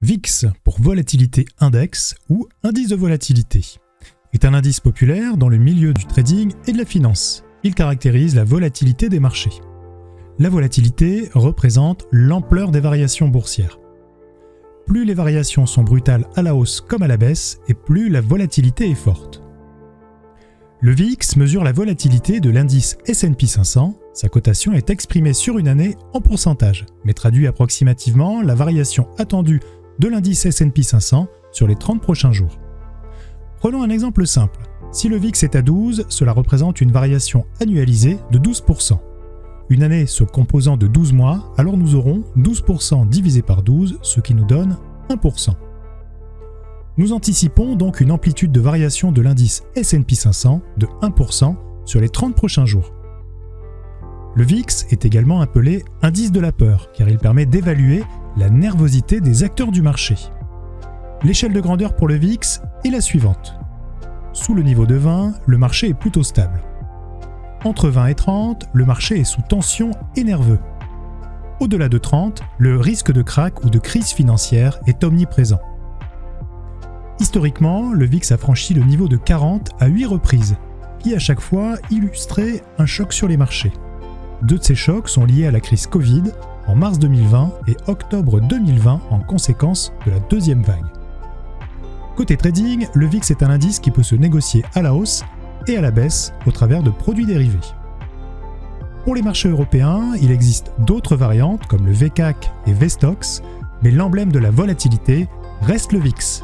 VIX, pour Volatility Index ou indice de volatilité, est un indice populaire dans le milieu du trading et de la finance. Il caractérise la volatilité des marchés. La volatilité représente l'ampleur des variations boursières. Plus les variations sont brutales à la hausse comme à la baisse, et plus la volatilité est forte. Le VIX mesure la volatilité de l'indice S&P 500. Sa cotation est exprimée sur une année en pourcentage, mais traduit approximativement la variation attendue de l'indice S&P 500 sur les 30 prochains jours. Prenons un exemple simple. Si le VIX est à 12, cela représente une variation annualisée de 12%. Une année se composant de 12 mois, alors nous aurons 12% divisé par 12, ce qui nous donne 1%. Nous anticipons donc une amplitude de variation de l'indice S&P 500 de 1% sur les 30 prochains jours. Le VIX est également appelé indice de la peur, car il permet d'évaluer la nervosité des acteurs du marché. L'échelle de grandeur pour le VIX est la suivante. Sous le niveau de 20, le marché est plutôt stable. Entre 20 et 30, le marché est sous tension et nerveux. Au-delà de 30, le risque de krach ou de crise financière est omniprésent. Historiquement, le VIX a franchi le niveau de 40 à 8 reprises, qui à chaque fois illustraient un choc sur les marchés. Deux de ces chocs sont liés à la crise Covid en mars 2020 et octobre 2020 en conséquence de la deuxième vague. Côté trading, le VIX est un indice qui peut se négocier à la hausse et à la baisse au travers de produits dérivés. Pour les marchés européens, il existe d'autres variantes comme le VCAC et VSTOXX, mais l'emblème de la volatilité reste le VIX.